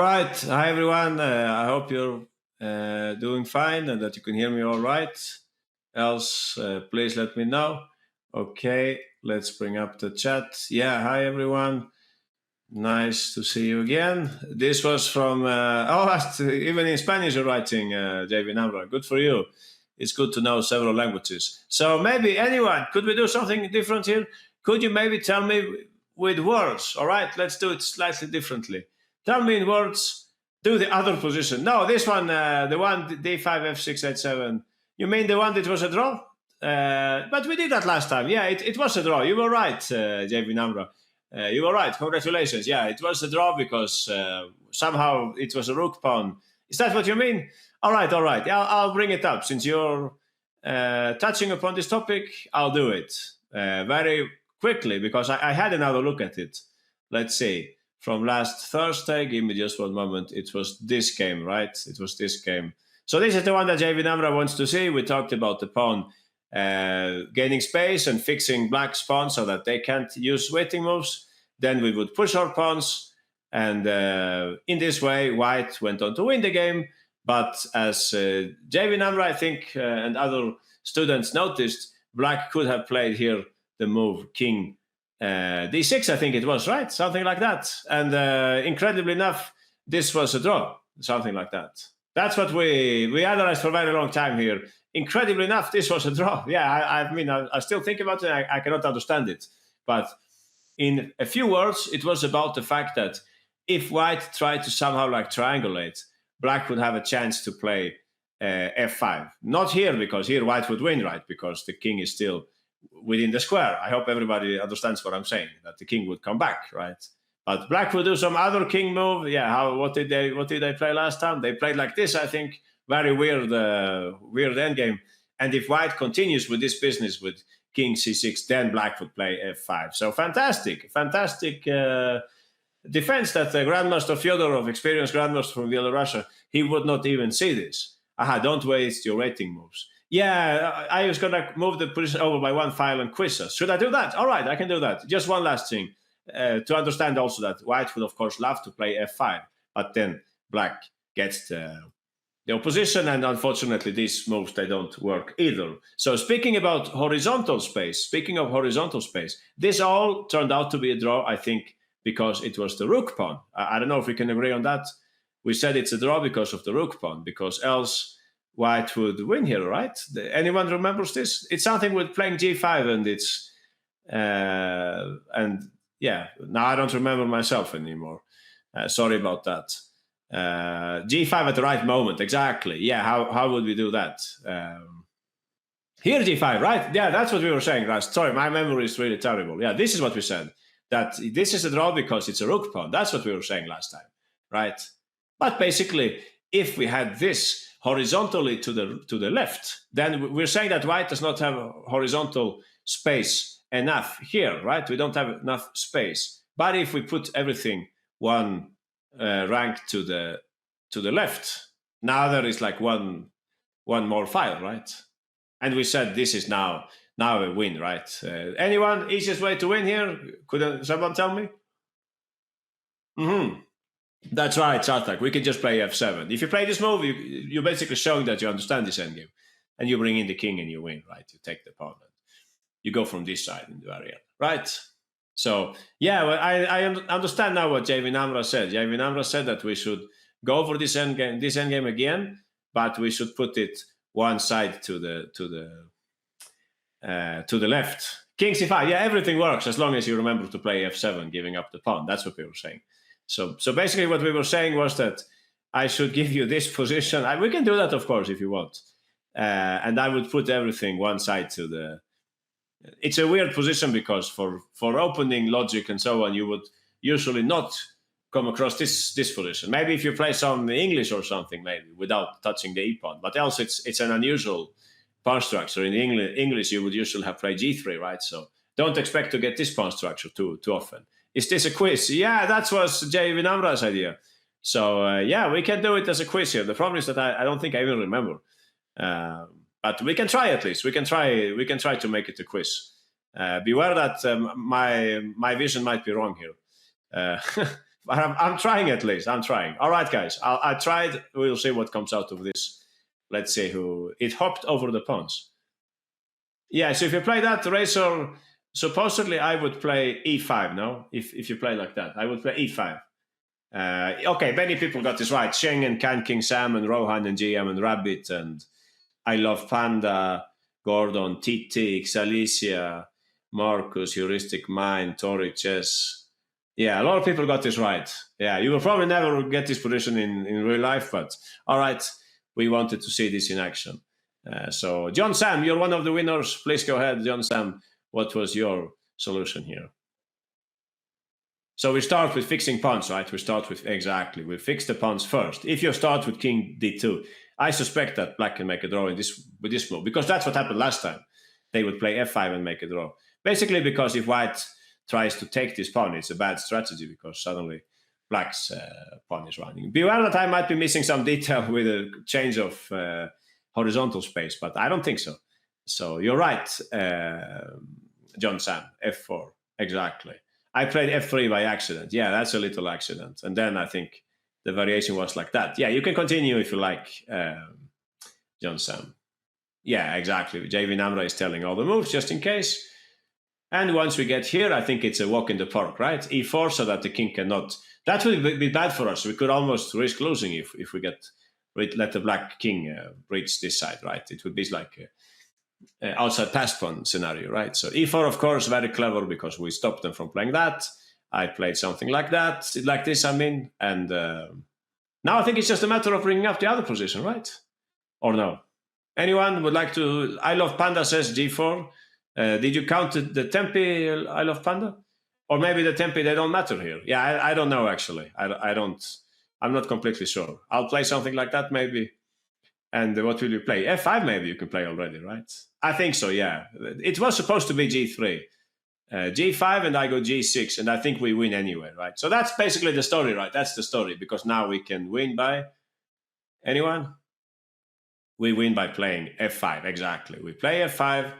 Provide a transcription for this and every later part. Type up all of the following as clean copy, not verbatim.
Right. Hi, everyone. I hope you're doing fine and that you can hear me all right. Else, please let me know. Okay, let's bring up the chat. Yeah, hi, everyone. Nice to see you again. This was from, even in Spanish you're writing, JV Namra. Good for you. It's good to know several languages. So maybe anyone, could we do something different here? Could you maybe tell me with words? All right, let's do it slightly differently. Tell me in words, do the other position. No, this one, the one D5, F6, H7. You mean the one that was a draw? But we did that last time. Yeah, it was a draw. You were right, JV Namra. You were right. Congratulations. Yeah, it was a draw because somehow it was a rook pawn. Is that what you mean? All right, all right. I'll bring it up. Since you're touching upon this topic, I'll do it very quickly because I had another look at it. Let's see. From last Thursday, give me just one moment. It was this game, right? It was this game. So this is the one that JV Namra wants to see. We talked about the pawn gaining space and fixing black's pawn so that they can't use waiting moves. Then we would push our pawns, and in this way, white went on to win the game. But as JV Namra, I think, and other students noticed, black could have played here the move king d6, I think it was, right? Something like that. And incredibly enough, this was a draw, something like that. That's what we analyzed for a very long time here. Incredibly enough, this was a draw. Yeah, I mean, I still think about it. I cannot understand it. But in a few words, it was about the fact that if white tried to somehow like triangulate, black would have a chance to play f5. Not here, because here white would win, right? Because the king is still within the square. I hope everybody understands what I'm saying, that the king would come back, right? But black would do some other king move. Yeah, what did they play last time? They played like this, I think. Very weird endgame. And if white continues with this business with king c6, then black would play f5. So fantastic defense that the Grandmaster Fyodorov, experienced Grandmaster from Belarusia, he would not even see this. Aha, don't waste your rating moves. Yeah, I was going to move the position over by one file and quiz us. Should I do that? All right, I can do that. Just one last thing. To understand also that white would, of course, love to play f5, but then black gets the opposition, and unfortunately, these moves, they don't work either. So speaking of horizontal space, this all turned out to be a draw, I think, because it was the rook pawn. I don't know if we can agree on that. We said it's a draw because of the rook pawn, because else white would win here, right? Anyone remembers this? It's something with playing g5, and it's and yeah. Now I don't remember myself anymore. Sorry about that. G5 at the right moment, exactly. Yeah, how would we do that? Here G5, right? Yeah, that's what we were saying last. Sorry, my memory is really terrible. Yeah, this is what we said. That this is a draw because it's a rook pawn. That's what we were saying last time, right? But basically, if we had this horizontally to the left, then we're saying that white does not have a horizontal space enough here, right? We don't have enough space. But if we put everything one rank to the left, now there is like one more file, right? And we said this is now a win, right? Anyone, easiest way to win here? Could someone tell me? That's right, Sartak. We can just play f7. If you play this move, you're basically showing that you understand this endgame, and you bring in the king and you win, right? You take the pawn. You go from this side in the variant, right? So yeah, well, I understand now what JV Namra said. JV Namra said that we should go for this endgame again, but we should put it one side to the left. King c5. Yeah, everything works as long as you remember to play f7, giving up the pawn. That's what we were saying. So basically, what we were saying was that I should give you this position. We can do that, of course, if you want. And I would put everything one side to the. It's a weird position because for opening logic and so on, you would usually not come across this position. Maybe if you play some English or something, maybe without touching the e-pawn. But else, it's an unusual pawn structure. In English, you would usually have played g3, right? So don't expect to get this pawn structure too often. Is this a quiz? Yeah, that was JV Namra's idea. So yeah, we can do it as a quiz here. The problem is that I don't think I even remember. But we can try at least. We can try to make it a quiz. Beware that my vision might be wrong here. I'm trying at least. I'm trying. All right, guys. I tried. We'll see what comes out of this. Let's see who it hopped over the pawns. Yeah. So if you play that razor, supposedly I would play e5. No, if you play like that, I would play e5. Okay, many people got this right. Sheng and Can King Sam and Rohan and GM and Rabbit and I Love Panda, Gordon, TT, Xalicia, Marcus, Heuristic Mind, Tori Chess. Yeah, a lot of people got this right. Yeah, you will probably never get this position in real life, but all right, we wanted to see this in action. So, John Sam, you're one of the winners. Please go ahead, John Sam. What was your solution here? So we start with fixing pawns, right? We start with, exactly, we fix the pawns first. If you start with king d2, I suspect that black can make a draw with this move, because that's what happened last time. They would play f5 and make a draw. Basically because if white tries to take this pawn, it's a bad strategy because suddenly black's pawn is running. Beware that I might be missing some detail with a change of horizontal space, but I don't think so. So you're right, John Sam, f4, exactly. I played f3 by accident. Yeah, that's a little accident. And then I think the variation was like that. Yeah, you can continue if you like, John Sam. Yeah, exactly. JV Namra is telling all the moves just in case. And once we get here, I think it's a walk in the park, right? e4 so that the king cannot. That would be bad for us. We could almost risk losing if we let the black king reach this side, right? It would be like outside passed pawn scenario, right? So e4, of course, very clever because we stopped them from playing that. I played something like that, like this, I mean. And now I think it's just a matter of bringing up the other position, right? Or no? Anyone would like to? I Love Panda says g4. Did you count the tempi, I Love Panda? Or maybe the tempi, they don't matter here. Yeah, I don't know, actually. I don't. I'm not completely sure. I'll play something like that, maybe. And what will you play? f5 maybe you can play already, right? I think so, yeah. It was supposed to be g3. G5 and I go g6, and I think we win anyway, right? So that's basically the story, right? That's the story, because now we can win by... Anyone? We win by playing f5, exactly. We play f5,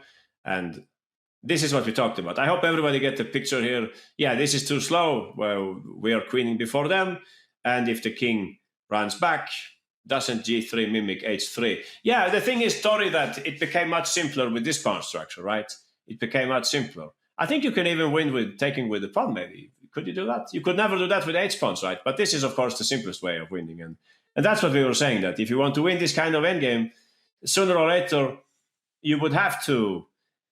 and this is what we talked about. I hope everybody get the picture here. Yeah, this is too slow. Well, we are queening before them, and if the king runs back, doesn't g3 mimic h3? Yeah, the thing is, Tori, that it became much simpler with this pawn structure, right? It became much simpler. I think you can even win with taking with the pawn, maybe. Could you do that? You could never do that with h pawns, right? But this is, of course, the simplest way of winning. And that's what we were saying, that if you want to win this kind of endgame, sooner or later, you would have to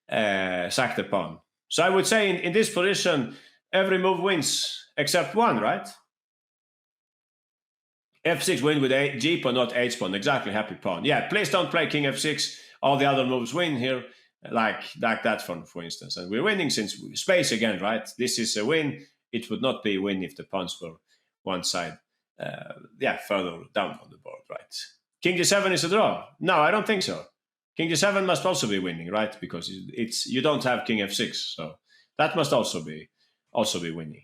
sack the pawn. So I would say in this position, every move wins except one, right? f6 win with g pawn, not h pawn. Exactly, happy pawn. Yeah, please don't play king f6. All the other moves win here, like that one, for instance. And we're winning since space again, right? This is a win. It would not be a win if the pawns were one side, further down on the board, right? King g7 is a draw. No, I don't think so. King g7 must also be winning, right? Because you don't have king f6, so that must also be winning.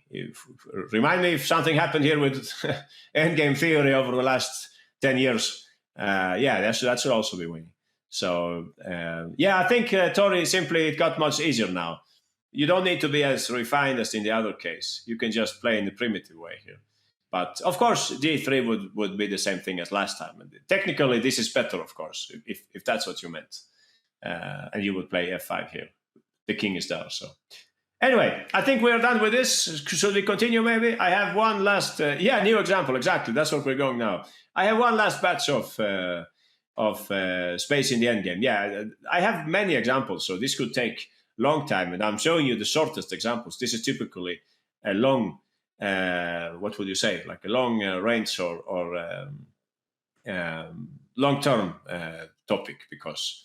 Remind me if something happened here with endgame theory over the last 10 years. That should also be winning. So, I think, Tori, simply it got much easier now. You don't need to be as refined as in the other case. You can just play in the primitive way here. But, of course, g3 would be the same thing as last time. And technically, this is better, of course, if that's what you meant. And you would play f5 here. The king is there, so... Anyway, I think we are done with this. Should we continue maybe? I have one last... new example, exactly. That's what we're going now. I have one last batch of space in the endgame. Yeah, I have many examples, so this could take a long time. And I'm showing you the shortest examples. This is typically a long... what would you say? Like a long range or long-term topic, because...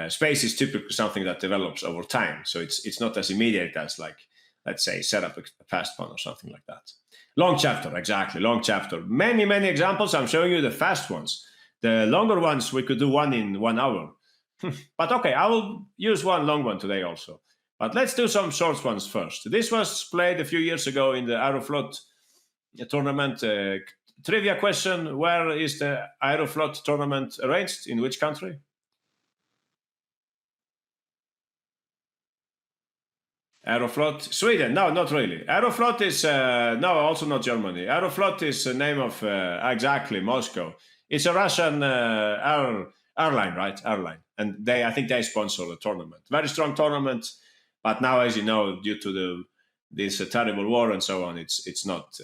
space is typically something that develops over time, so it's not as immediate as, like, let's say, set up a fast pawn or something like that. Long chapter, exactly, long chapter. Many examples. I'm showing you the fast ones. The longer ones, we could do one in 1 hour. But okay, I will use one long one today also. But let's do some short ones first. This was played a few years ago in the Aeroflot tournament. Trivia question: where is the Aeroflot tournament arranged? In which country? Aeroflot, Sweden. No, not really. Aeroflot is no, also not Germany. Aeroflot is the name of exactly Moscow. It's a Russian airline, right? Airline, and I think they sponsor the tournament. Very strong tournament, but now, as you know, due to this terrible war and so on, it's not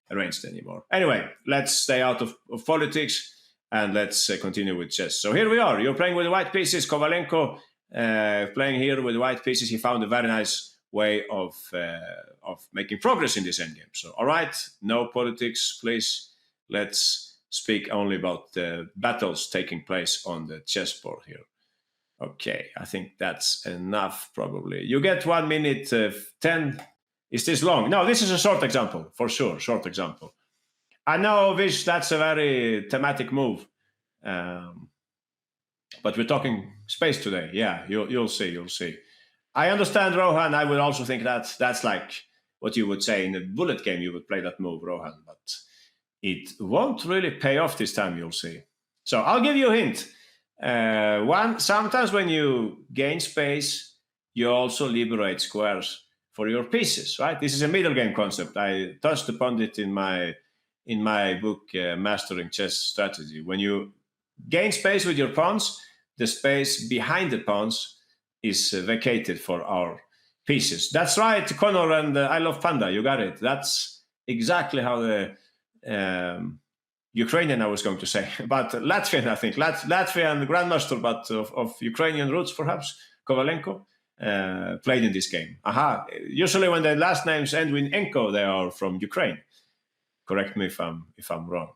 arranged anymore. Anyway, let's stay out of politics and let's continue with chess. So here we are. You're playing with the white pieces. Kovalenko playing here with the white pieces. He found a very nice way of making progress in this endgame. So, all right, no politics, please. Let's speak only about the battles taking place on the chessboard here. Okay, I think that's enough, probably. You get 1 minute 10. Is this long? No, this is a short example, for sure, short example. I know, Vish, that's a very thematic move. But we're talking space today. Yeah, you'll see. I understand, Rohan. I would also think that that's like what you would say in a bullet game. You would play that move, Rohan, but it won't really pay off this time. You'll see. So I'll give you a hint. Sometimes when you gain space, you also liberate squares for your pieces, right? This is a middle game concept. I touched upon it in my book, Mastering Chess Strategy. When you gain space with your pawns, the space behind the pawns is vacated for our pieces. That's right, Connor, and I love Panda. You got it. That's exactly how the Ukrainian, I was going to say, but Latvian, I think. Latvian grandmaster, but of Ukrainian roots, perhaps, Kovalenko, played in this game. Aha. Usually when the last names end with Enko, they are from Ukraine. Correct me if I'm wrong.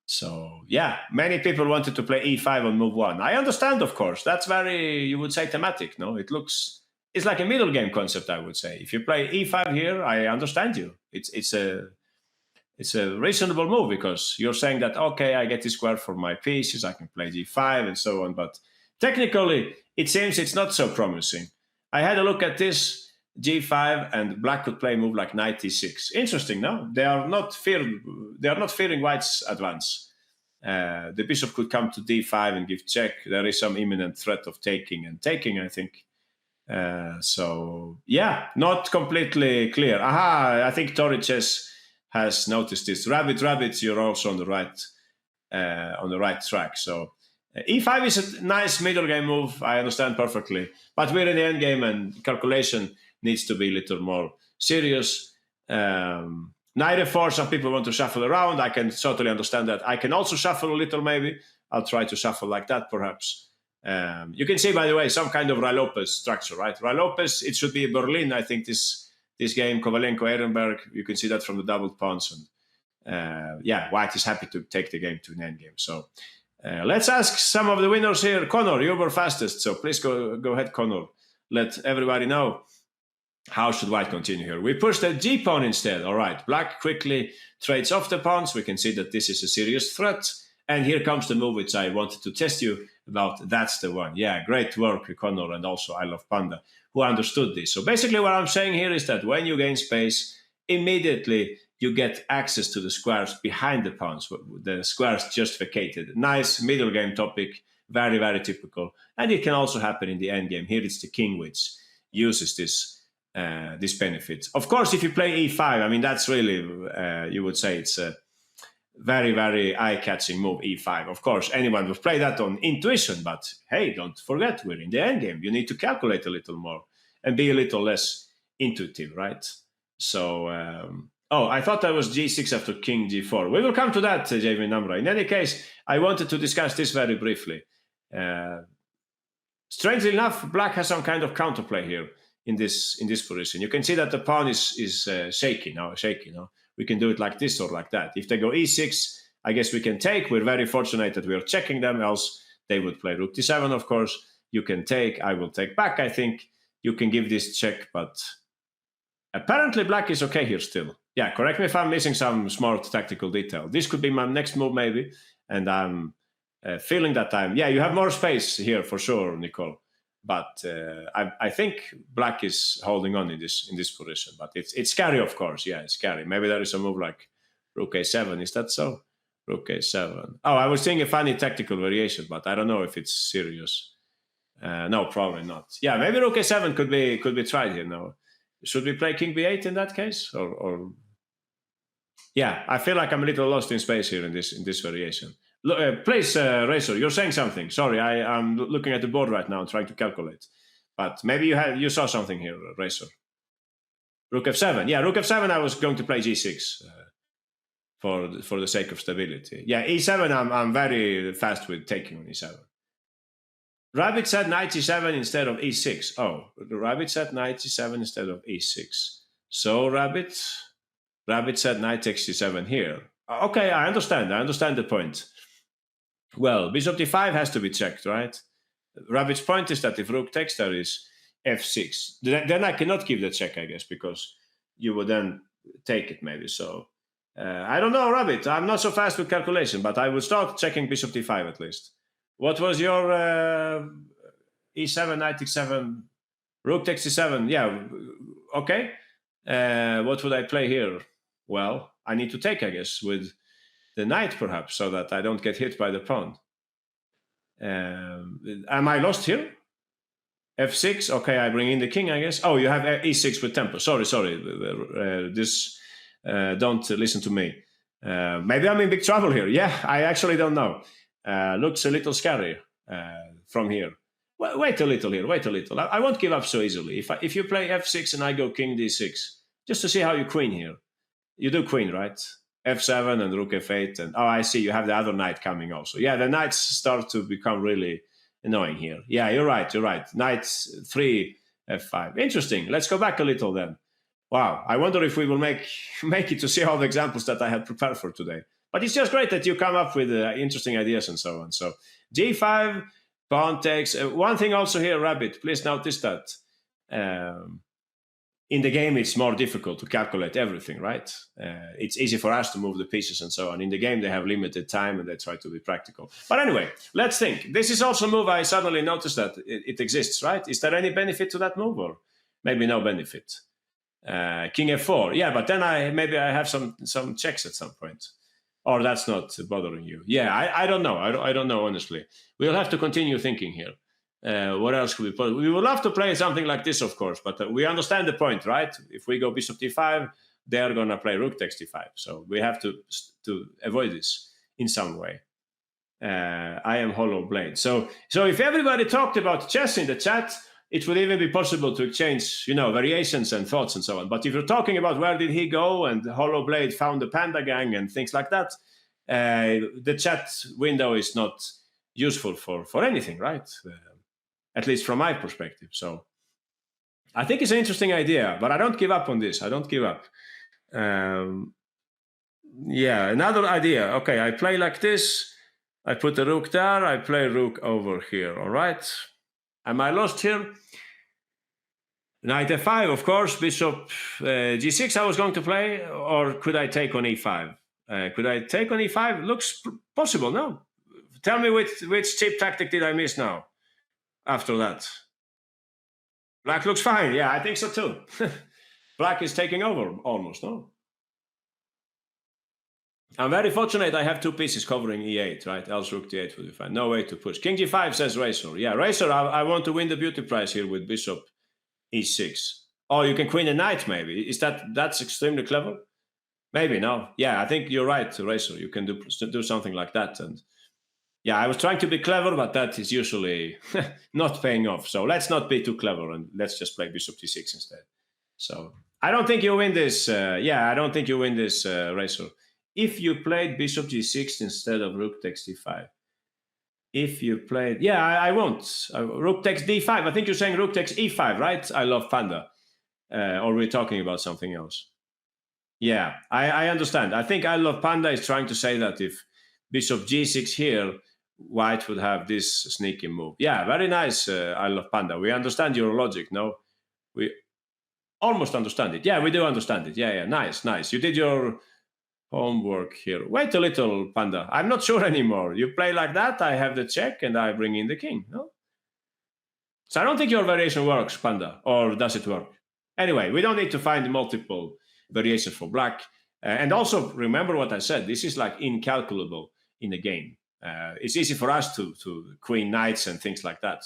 So, yeah, many people wanted to play e5 on move 1. I understand, of course. That's very, you would say, thematic, no? It's like a middle game concept, I would say. If you play e5 here, I understand you. It's a reasonable move because you're saying that, okay, I get this square for my pieces, I can play g5 and so on. But technically, it seems it's not so promising. I had a look at this. G5 and black could play a move like knight e6. Interesting, no? They are not fearing white's advance. The bishop could come to d5 and give check. There is some imminent threat of taking, I think. So yeah, not completely clear. Aha, I think Toriches has noticed this. Rabbit, you're also on the right track. So e5 is a nice middle game move. I understand perfectly, but we're in the end game and calculation needs to be a little more serious. Knight f4, some people want to shuffle around. I can totally understand that. I can also shuffle a little, maybe. I'll try to shuffle like that, perhaps. You can see, by the way, some kind of Rai-Lopez structure, right? Rai-Lopez, it should be Berlin, I think, this game, Kovalenko-Ehrenberg. You can see that from the doubled pawns. And yeah, white is happy to take the game to an endgame. So let's ask some of the winners here. Connor, you were fastest, so please go ahead, Connor. Let everybody know. How should white continue here? We push the G pawn instead. All right, black quickly trades off the pawns. We can see that this is a serious threat. And here comes the move which I wanted to test you about. That's the one. Yeah, great work, Connor, and also I love Panda, who understood this. So basically what I'm saying here is that when you gain space, immediately you get access to the squares behind the pawns. The squares just vacated. Nice middle game topic, very, very typical. And it can also happen in the end game. Here it's the king which uses this benefit. Of course, if you play e5, I mean, that's really, you would say it's a very, very eye-catching move, e5. Of course, anyone would play that on intuition, but hey, don't forget, we're in the endgame. You need to calculate a little more and be a little less intuitive, right? So, I thought that was g6 after king g4. We will come to that, JV Namra. In any case, I wanted to discuss this very briefly. Strangely enough, black has some kind of counterplay here. In this position, you can see that the pawn is shaky now. We can do it like this or like that. If they go e6, I guess we can take. We're very fortunate that we are checking them, else they would play rook d7, of course. You can take. I will take back, I think. You can give this check, but apparently black is okay here still. Yeah, correct me if I'm missing some smart tactical detail. This could be my next move, maybe. And I'm feeling that you have more space here for sure, Nicole. But I think black is holding on in this position. But it's scary, of course. Yeah, it's scary. Maybe there is a move like rook a7. Is that so? Rook a7. Oh, I was thinking a funny tactical variation, but I don't know if it's serious. No, probably not. Yeah, maybe rook a7 could be tried here. No, Should we play king b8 in that case, or yeah? I feel like I'm a little lost in space here in this variation. Please, Razor, you're saying something. Sorry, I'm looking at the board right now and trying to calculate. But maybe you saw something here, Razor. Rook f7. Yeah, rook f7. I was going to play g6 for the sake of stability. Yeah, e7. I'm very fast with taking on e7. Rabbit said knight e7 instead of e6. Oh, the rabbit said knight e7 instead of e6. So rabbit said knight takes e7 here. Okay, I understand. I understand the point. Well, bishop d5 has to be checked, right? Rabbit's point is that if rook takes, there is f6. Then I cannot give the check, I guess, because you would then take it maybe. So I don't know, Rabbit. I'm not so fast with calculation, but I will start checking bishop d5 at least. What was your e7, knight e7, rook takes e7? Yeah, okay. What would I play here? Well, I need to take, I guess, with the knight perhaps, so that I don't get hit by the pawn. Am I lost here? f6. Okay, I bring in the king, I guess. Oh, you have e6 with tempo. Sorry. Don't listen to me. Maybe I'm in big trouble here. Yeah, I actually don't know. Looks a little scary from here. Well, wait a little here. Wait a little. I won't give up so easily. If you play f6 and I go king d6, just to see how you queen here. You do queen, right? f7 and rook f8. And I see you have the other knight coming also. Yeah, the knights start to become really annoying here. Yeah, you're right. Knight 3 f5. Interesting. Let's go back a little then. Wow, I wonder if we will make it to see all the examples that I had prepared for today. But it's just great that you come up with interesting ideas and so on. So g5, pawn takes. One thing also here, Rabbit, please notice that in the game it's more difficult to calculate everything, right? It's easy for us to move the pieces and so on. In the game they have limited time and they try to be practical. But anyway, let's think. This is also a move I suddenly noticed that it exists, right? Is there any benefit to that move, or maybe no benefit? King f4. Yeah, but then maybe I have some checks at some point. Or that's not bothering you. Yeah, I don't know. I don't know, honestly. We'll have to continue thinking here. What else could we play? We would love to play something like this, of course, but we understand the point, right? If we go bishop d5, they're going to play rook takes d5. So we have to avoid this in some way. I am hollow blade. So if everybody talked about chess in the chat, it would even be possible to exchange, variations and thoughts and so on. But if you're talking about where did he go and Hollow Blade found the Panda Gang and things like that, the chat window is not useful for anything, right? At least from my perspective. So I think it's an interesting idea, but I don't give up on this. I don't give up. Yeah, another idea. Okay, I play like this. I put the rook there. I play rook over here, all right? Am I lost here? Knight f5, of course. Bishop g6 I was going to play, or could I take on e5? Could I take on e5? Looks possible, no? Tell me which cheap tactic did I miss now after that? Black looks fine. Yeah, I think so too. Black is taking over almost, no? I'm very fortunate I have two pieces covering e8, right? Else rook d8 would be fine. No way to push. King g5 says Razor. Yeah, Razor, I want to win the beauty prize here with bishop e6. Oh, you can queen a knight maybe. That's extremely clever? Maybe, no. Yeah, I think you're right, Razor. You can do something like that. And yeah, I was trying to be clever, but that is usually not paying off. So let's not be too clever and let's just play bishop d6 instead. So I don't think you win this. I don't think you win this, Razor. If you played bishop g6 instead of rook takes d5. If you played, I won't. Rook takes d5. I think you're saying rook takes e5, right? I love Panda. Or we're talking about something else. Yeah, I understand. I think I love Panda is trying to say that if bishop g6 here, white would have this sneaky move. Yeah, very nice, I love Panda. We understand your logic, no? We almost understand it. Yeah, we do understand it. Yeah, nice. You did your homework here. Wait a little, Panda. I'm not sure anymore. You play like that, I have the check, and I bring in the king, no? So I don't think your variation works, Panda. Or does it work? Anyway, we don't need to find multiple variations for black. And also, remember what I said. This is like incalculable in the game. It's easy for us to queen knights and things like that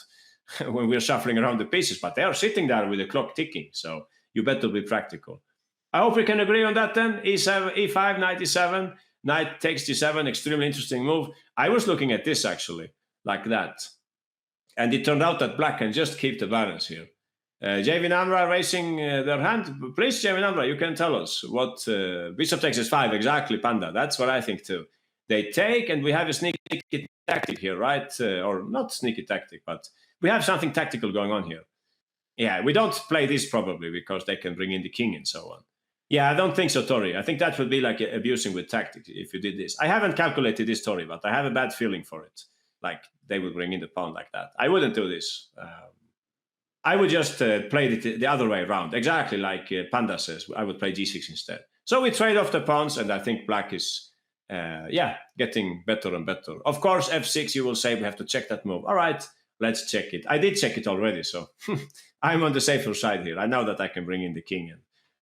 when we're shuffling around the pieces, but they are sitting there with the clock ticking. So you better be practical. I hope we can agree on that then. E7, E5, knight E7, knight takes D7, extremely interesting move. I was looking at this actually, like that. And it turned out that black can just keep the balance here. JV Namra raising their hand. Please, JV Namra, you can tell us what bishop takes S5, exactly, Panda. That's what I think too. They take, and we have a sneaky tactic here, right? Or not sneaky tactic, but we have something tactical going on here. Yeah, we don't play this probably because they can bring in the king and so on. Yeah, I don't think so, Tori. I think that would be like abusing with tactics if you did this. I haven't calculated this, Tori, but I have a bad feeling for it. Like they would bring in the pawn like that. I wouldn't do this. I would just play it the other way around, exactly like Panda says. I would play g6 instead. So we trade off the pawns, and I think black is, getting better and better. Of course, f6, you will say we have to check that move. All right, let's check it. I did check it already, so I'm on the safer side here. I know that I can bring in the king,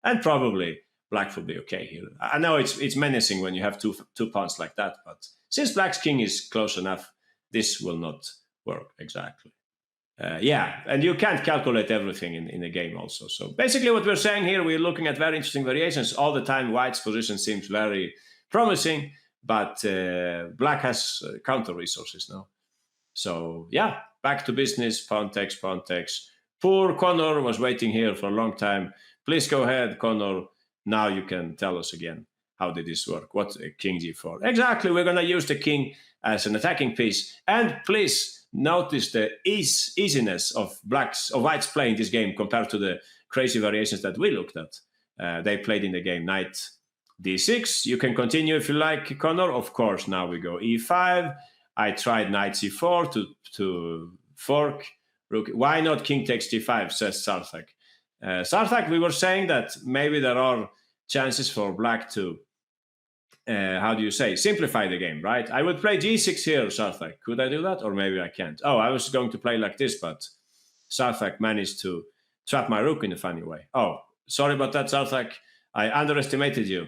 and probably black will be okay here. I know it's menacing when you have two pawns like that, but since black's king is close enough, this will not work exactly. And you can't calculate everything in a game also. So basically what we're saying here, we're looking at very interesting variations. All the time white's position seems very promising, but black has counter resources now. So yeah, back to business, pawn takes, pawn takes. Poor Connor was waiting here for a long time. Please go ahead, Connor. Now you can tell us again, how did this work? What king g4? Exactly, we're going to use the king as an attacking piece. And please notice the easiness of white's playing this game compared to the crazy variations that we looked at. They played in the game knight d6. You can continue if you like, Connor. Of course, now we go e5. I tried knight c4 to fork. Rook. Why not king takes d5, says Sarthak. Sarthak, we were saying that maybe there are chances for black to, how do you say, simplify the game, right? I would play g6 here, Sarthak. Could I do that? Or maybe I can't. Oh, I was going to play like this, but Sarthak managed to trap my rook in a funny way. Oh, sorry about that, Sarthak. I underestimated you.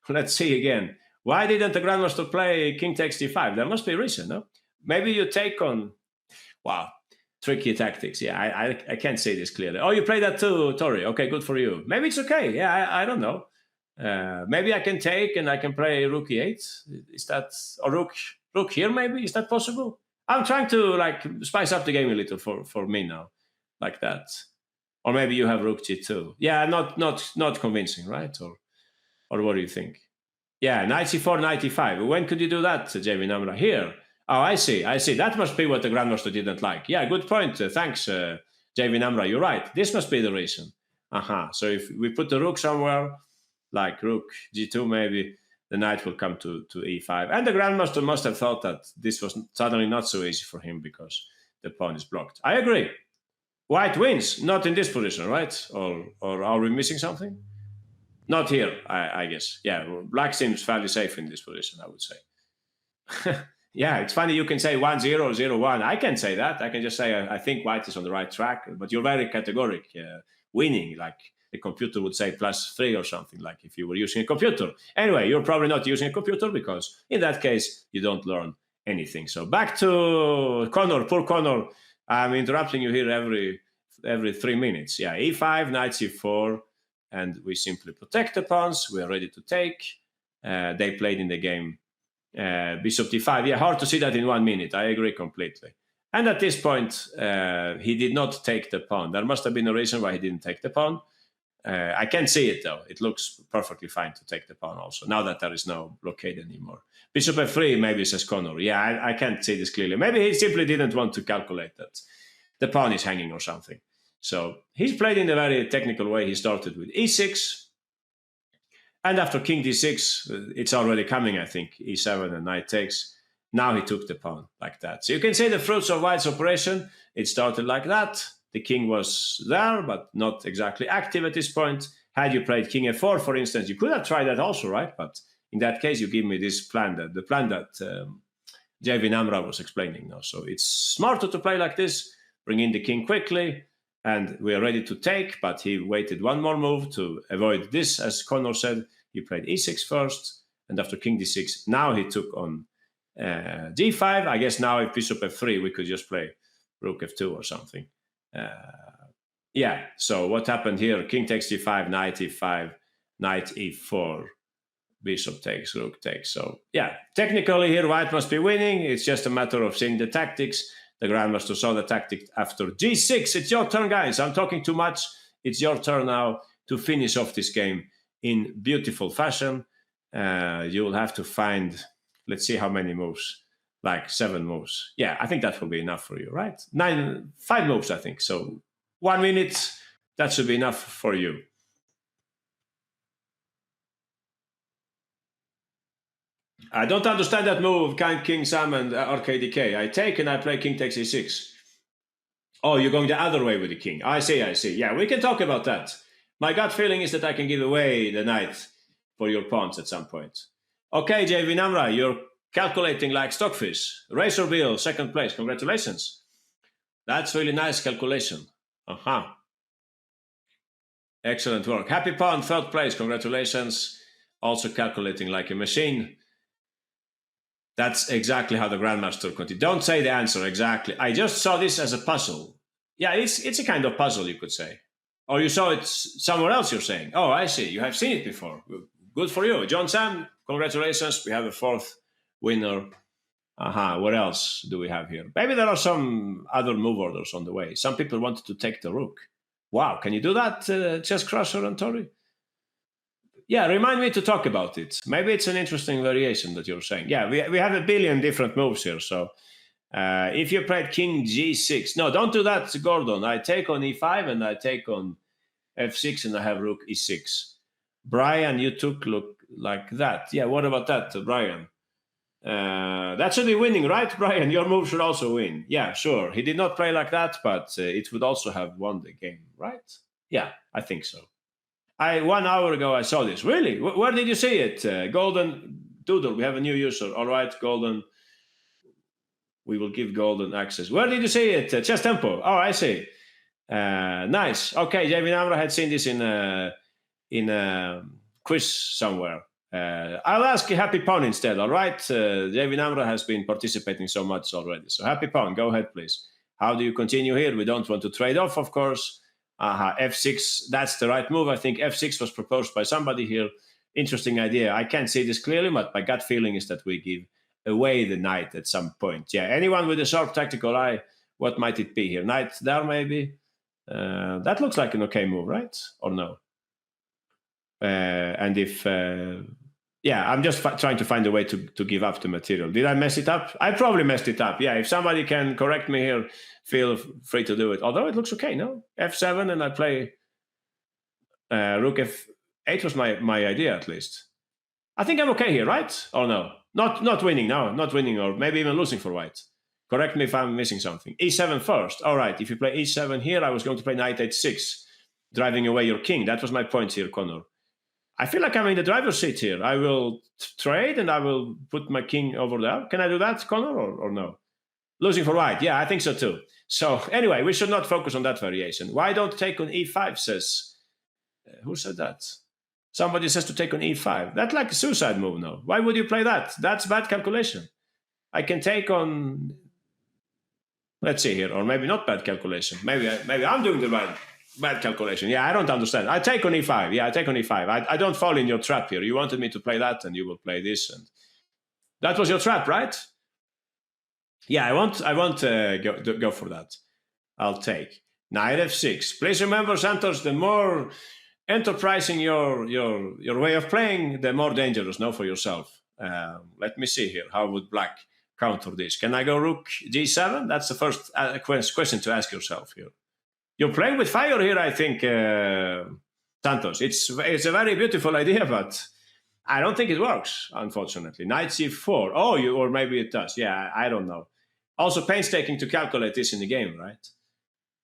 Let's see again. Why didn't the grandmaster play king takes d5? There must be a reason, no? Maybe you take on... Wow, tricky tactics. Yeah, I can't say this clearly. Oh, you play that too, Tori. Okay, good for you. Maybe it's okay. Yeah, I don't know. Maybe I can take and I can play rook e8. Is that... Or rook here maybe? Is that possible? I'm trying to like spice up the game a little for me now. Like that. Or maybe you have rook g2. Yeah, not convincing, right? Or what do you think? Yeah, knight c4, knight e5. When could you do that, JV Namra? Here. Oh, I see. That must be what the grandmaster didn't like. Yeah, good point. Thanks, JV Namra. You're right. This must be the reason. So if we put the rook somewhere, like rook g2 maybe, the knight will come to e5. And the grandmaster must have thought that this was suddenly not so easy for him because the pawn is blocked. I agree. White wins, not in this position, right? Or are we missing something? Not here, I guess. Yeah, black seems fairly safe in this position, I would say. Yeah, it's funny you can say 1-0 or 0-1. I can say that. I can just say I think white is on the right track, but you're very categoric. Winning, like the computer would say +3 or something, like if you were using a computer. Anyway, you're probably not using a computer because in that case, you don't learn anything. So back to Connor, poor Connor. I'm interrupting you here every 3 minutes. Yeah, e5, knight c4, and we simply protect the pawns. We are ready to take. They played in the game bishop d5. Yeah, hard to see that in 1 minute. I agree completely. And at this point, he did not take the pawn. There must have been a reason why he didn't take the pawn. I can't see it, though. It looks perfectly fine to take the pawn also, now that there is no blockade anymore. Bishop f3, maybe, says Connor. Yeah, I can't see this clearly. Maybe he simply didn't want to calculate that the pawn is hanging or something. So he's played in a very technical way. He started with e6. And after king d6, it's already coming, I think, e7 and knight takes. Now he took the pawn like that. So you can say the fruits of white's operation. It started like that. The king was there, but not exactly active at this point. Had you played king f4, for instance, you could have tried that also, right? But in that case, you give me this plan, the plan that JV Namra was explaining now. So it's smarter to play like this, bring in the king quickly, and we are ready to take, but he waited one more move to avoid this, as Connor said. He played e6 first, and after king d6, now he took on d5. I guess now if bishop f3, we could just play rook f2 or something. Yeah, so what happened here? King takes d5, knight e5, knight e4, bishop takes, rook takes. So yeah, technically here white must be winning. It's just a matter of seeing the tactics. The grandmaster saw the tactic after g6. It's your turn, guys. I'm talking too much. It's your turn now to finish off this game in beautiful fashion. You will have to find, let's see how many moves, like 7 moves. Yeah, I think that will be enough for you, right? 5 moves, I think. So 1 minute, that should be enough for you. I don't understand that move, King Sam and RKDK. I take and I play king takes e6. Oh, you're going the other way with the king. I see, I see. Yeah, we can talk about that. My gut feeling is that I can give away the knight for your pawns at some point. Okay, JV Namra, you're calculating like stockfish. Razor Bill, second place. Congratulations. That's really nice calculation. Uh-huh. Excellent work. Happy Pawn, third place. Congratulations. Also calculating like a machine. That's exactly how the Grandmaster continued. Don't say the answer exactly. I just saw this as a puzzle. Yeah, it's a kind of puzzle, you could say. Or you saw it somewhere else, you're saying. Oh, I see. You have seen it before. Good for you. John Sam, congratulations. We have a fourth winner. Aha, what else do we have here? Maybe there are some other move orders on the way. Some people wanted to take the rook. Wow, can you do that, Chess Crusher and Tori? Yeah, remind me to talk about it. Maybe it's an interesting variation that you're saying. Yeah, we have a billion different moves here. So if you played king g6, no, don't do that, Gordon. I take on e5 and I take on f6 and I have rook e6. Brian, you took look like that. Yeah, what about that, Brian? That should be winning, right, Brian? Your move should also win. Yeah, sure. He did not play like that, but it would also have won the game, right? Yeah, I think so. 1 hour ago I saw this. Really? Where did you see it? Golden Doodle. We have a new user. All right, Golden. We will give Golden access. Where did you see it? Chess Tempo. Oh, I see. Nice. Okay, Jamie Namra had seen this in a quiz somewhere. I'll ask Happy Pawn instead. All right. Jamie Namra has been participating so much already. So Happy Pawn, go ahead, please. How do you continue here? We don't want to trade off, of course. F6, that's the right move. I think F6 was proposed by somebody here. Interesting idea. I can't see this clearly, but my gut feeling is that we give away the knight at some point. Yeah, anyone with a sharp tactical eye, what might it be here? Knight there, maybe? That looks like an okay move, right? Or no? And if... yeah, I'm just trying to find a way to give up the material. Did I mess it up? I probably messed it up. Yeah, if somebody can correct me here, feel free to do it. Although it looks okay, no? F7 and I play rook F8 was my idea at least. I think I'm okay here, right? Or no? Not winning, no. Not winning or maybe even losing for white. Correct me if I'm missing something. E7 first. All right, if you play E7 here, I was going to play knight H6, driving away your king. That was my point here, Connor. I feel like I'm in the driver's seat here. I will trade and I will put my king over there. Can I do that, Connor, or no? Losing for white. Yeah, I think so too. So anyway, we should not focus on that variation. Why don't take on e5, says... who said that? Somebody says to take on e5. That's like a suicide move now. Why would you play that? That's bad calculation. I can take on... let's see here. Or maybe not bad calculation. Maybe I'm doing the right... bad calculation. Yeah, I don't understand. I take on e5. Yeah, I take on e5. I don't fall in your trap here. You wanted me to play that and you will play this. And that was your trap, right? Yeah, I won't go for that. I'll take knight f6. Please remember, Santos, the more enterprising your way of playing, the more dangerous, no, for yourself. Let me see here. How would black counter this? Can I go rook g7? That's the first question to ask yourself here. You're playing with fire here, I think, Santos. It's a very beautiful idea, but I don't think it works, unfortunately. Knight c4. Oh, or maybe it does. Yeah, I don't know. Also painstaking to calculate this in the game, right?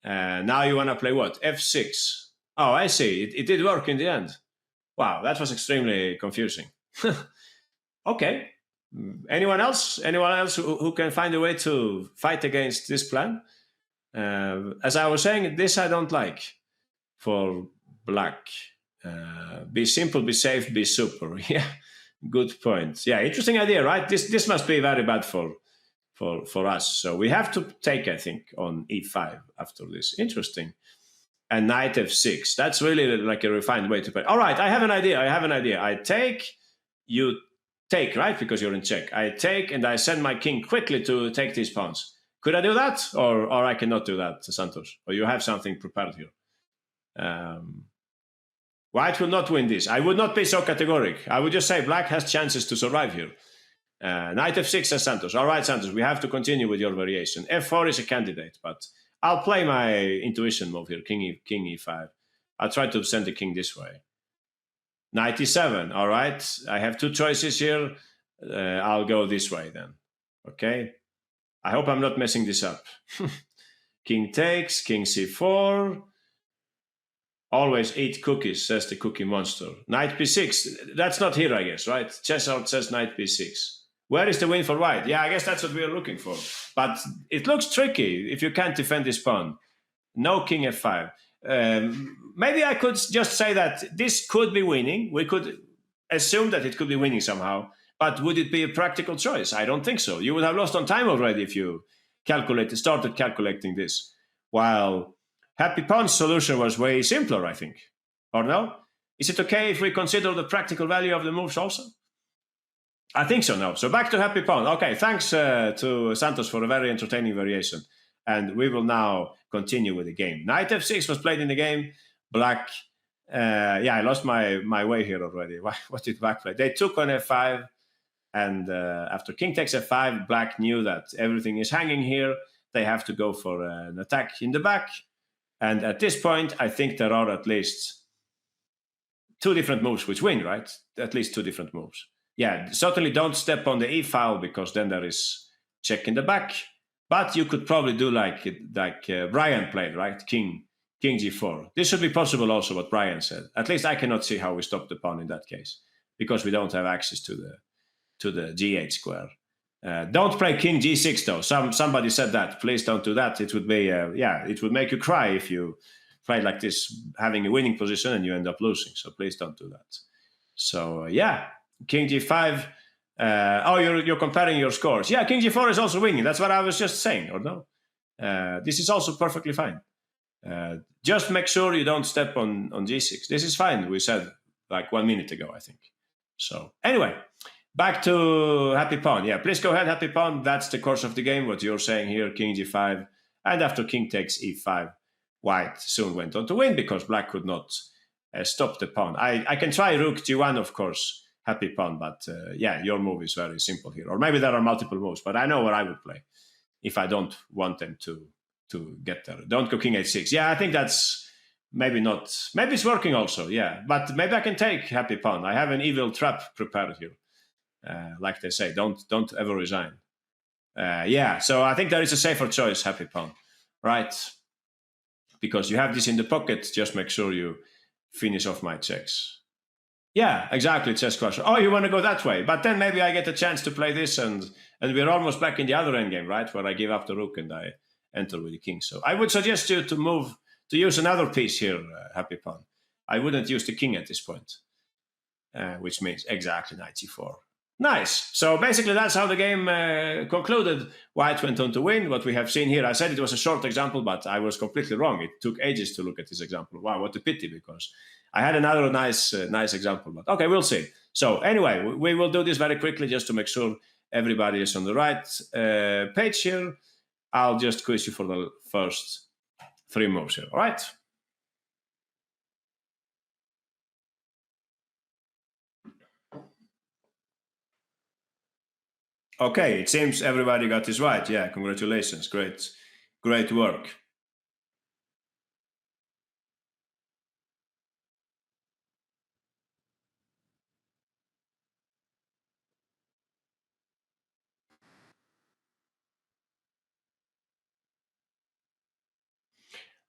Now you want to play what? F6. Oh, I see. It did work in the end. Wow, that was extremely confusing. Okay. Anyone else? Anyone else who can find a way to fight against this plan? As I was saying, this I don't like for black. Be simple, be safe, be super. Yeah, good point. Yeah, interesting idea, right? This must be very bad for us. So we have to take, I think, on e5 after this. Interesting. and knight f6. That's really like a refined way to play. All right, I have an idea. I take, you take, right? Because you're in check. I take and I send my king quickly to take these pawns. Could I do that? Or I cannot do that, Santos? Or you have something prepared here? White will not win this. I would not be so categoric. I would just say black has chances to survive here. Knight f6 says Santos. All right, Santos, we have to continue with your variation. f4 is a candidate, but I'll play my intuition move here, king e5. I'll try to send the king this way. Knight e7, all right. I have two choices here. I'll go this way then, okay? I hope I'm not messing this up. King takes, king c4. Always eat cookies, says the cookie monster. Knight b6, that's not here, I guess, right? Chessart says knight b6. Where is the win for white? Yeah, I guess that's what we are looking for. But it looks tricky if you can't defend this pawn. No king f5. Maybe I could just say that this could be winning. We could assume that it could be winning somehow. But would it be a practical choice? I don't think so. You would have lost on time already if you started calculating this. While Happy Pawn's solution was way simpler, I think. Or no? Is it okay if we consider the practical value of the moves also? I think so, no. So back to Happy Pawn. Okay, thanks to Santos for a very entertaining variation. And we will now continue with the game. Knight f6 was played in the game. Black, I lost my way here already. What did black play? They took on f5. And after king takes f5, black knew that everything is hanging here. They have to go for an attack in the back. And at this point, I think there are at least two different moves which win, right? At least two different moves. Yeah, certainly don't step on the e file because then there is check in the back. But you could probably do like Brian played, right? King g4. This should be possible also, what Brian said. At least I cannot see how we stop the pawn in that case because we don't have access to the g8 square. Don't play king g6 though. Somebody said that. Please don't do that. It would be it would make you cry if you play like this, having a winning position and you end up losing. So please don't do that. So king g5. You're comparing your scores. Yeah, king g4 is also winning. That's what I was just saying, or no? This is also perfectly fine. Just make sure you don't step on g6. This is fine. We said like 1 minute ago, I think. So anyway. Back to Happy Pawn. Yeah, please go ahead, Happy Pawn. That's the course of the game, what you're saying here, king g5. And after king takes e5, white soon went on to win because black could not stop the pawn. I can try rook g1, of course, Happy Pawn, but your move is very simple here. Or maybe there are multiple moves, but I know what I would play if I don't want them to get there. Don't go king h6. Yeah, I think that's maybe not. Maybe it's working also, yeah. But maybe I can take Happy Pawn. I have an evil trap prepared here. Like they say, don't ever resign. So I think there is a safer choice, Happy Pawn, right? Because you have this in the pocket, just make sure you finish off my checks. Yeah, exactly, Chess Crusher. Oh, you want to go that way, but then maybe I get a chance to play this, and we're almost back in the other endgame, right? Where I give up the rook and I enter with the king. So I would suggest you to use another piece here, Happy Pawn. I wouldn't use the king at this point, which means exactly knight c4. Nice. So basically that's how the game concluded. White went on to win. What we have seen here, I said it was a short example, but I was completely wrong. It took ages to look at this example. Wow, what a pity, because I had another nice example. But okay, we'll see. So anyway, we will do this very quickly just to make sure everybody is on the right page here. I'll just quiz you for the first 3 moves here. All right. Okay, it seems everybody got this right. Yeah, congratulations. Great work.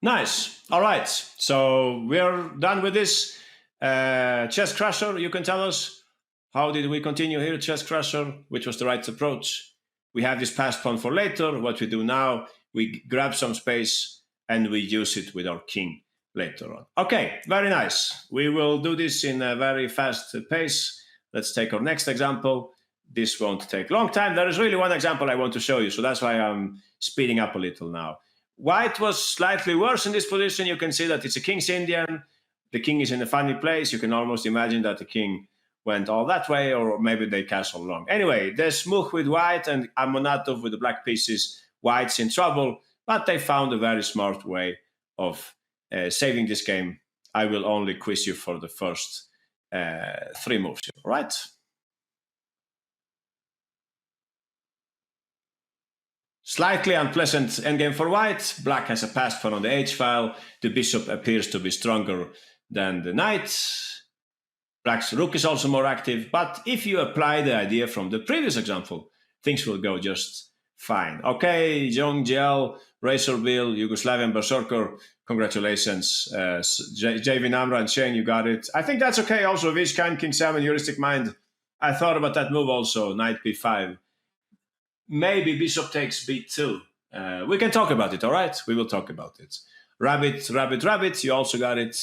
Nice. All right. So we're done with this. Chess Crusher, you can tell us, how did we continue here, Chess Crusher? Which was the right approach? We have this passed pawn for later. What we do now, we grab some space and we use it with our king later on. Okay, very nice. We will do this in a very fast pace. Let's take our next example. This won't take a long time. There is really one example I want to show you, so that's why I'm speeding up a little now. White was slightly worse in this position. You can see that it's a King's Indian. The king is in a funny place. You can almost imagine that the king went all that way, or maybe they castle long. Anyway, there's Much with white and Amonatov with the black pieces. White's in trouble, but they found a very smart way of saving this game. I will only quiz you for the first 3 moves here, right? Slightly unpleasant endgame for white. Black has a passed pawn on the h file. The bishop appears to be stronger than the knight. Black's rook is also more active, but if you apply the idea from the previous example, things will go just fine. Okay, Jong Jiel, Razor Bill, Yugoslavian Berserker, congratulations. JV Namra and Shane, you got it. I think that's okay also. Vishkan, King Salmon, Heuristic Mind. I thought about that move also, knight b5. Maybe bishop takes b2. We can talk about it, all right? We will talk about it. Rabbit, rabbit, rabbit, you also got it.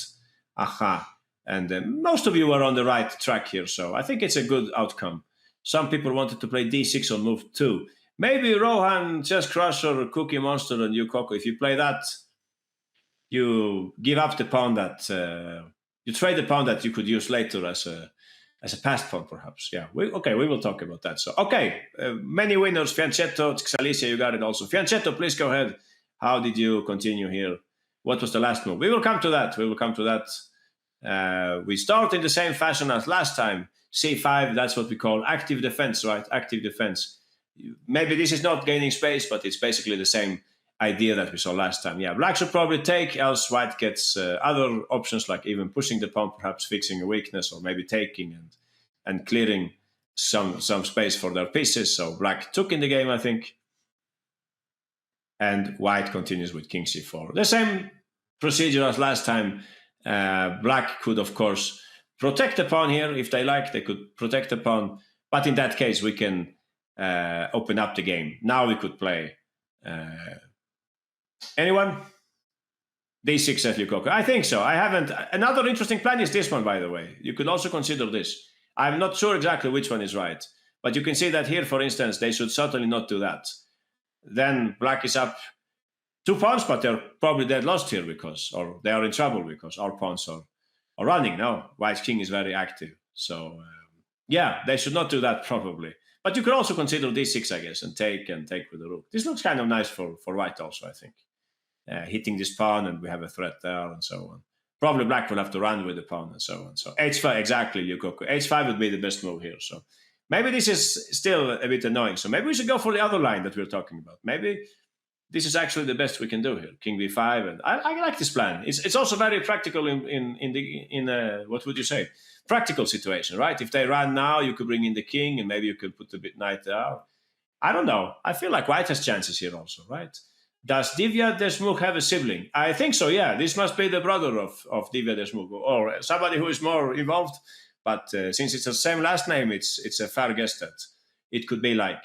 Aha. And most of you were on the right track here, so I think it's a good outcome. Some people wanted to play d6 on move 2. Maybe Rohan, Chess Crusher, Cookie Monster, and Yukoko, if you play that, you give up the pawn that... you trade the pawn that you could use later as a passed pawn, perhaps. Yeah, we will talk about that. So, okay, many winners. Fianchetto, Xalicia, you got it also. Fianchetto, please go ahead. How did you continue here? What was the last move? We will come to that. We start in the same fashion as last time. c5, that's what we call active defense, right? Active defense. Maybe this is not gaining space, but it's basically the same idea that we saw last time. Yeah, black should probably take, else white gets other options, like even pushing the pawn, perhaps fixing a weakness, or maybe taking and clearing some space for their pieces. So black took in the game, I think. And white continues with king c4. The same procedure as last time. Black could, of course, protect the pawn here. If they like, they could protect the pawn. But in that case, we can open up the game. Now we could play... anyone? d6 at Yukoko. I think so. I haven't. Another interesting plan is this one, by the way. You could also consider this. I'm not sure exactly which one is right. But you can see that here, for instance, they should certainly not do that. Then black is up 2 pawns, but they're probably dead lost here or they are in trouble because our pawns are running now. White's king is very active. So, yeah, they should not do that probably. But you could also consider d6, I guess, and take with the rook. This looks kind of nice for white also, I think. Hitting this pawn, and we have a threat there, and so on. Probably black will have to run with the pawn, and so on. So h5, exactly, Yukoko. h5 would be the best move here. So maybe this is still a bit annoying. So maybe we should go for the other line that we're talking about. Maybe this is actually the best we can do here. King b5, and I like this plan. It's also very practical in what would you say? Practical situation, right? If they run now, you could bring in the king, and maybe you could put the knight there. I don't know. I feel like white has chances here also, right? Does Divya Deshmukh have a sibling? I think so, yeah. This must be the brother of Divya Deshmukh, or somebody who is more involved. But since it's the same last name, it's a fair guess that it could be like,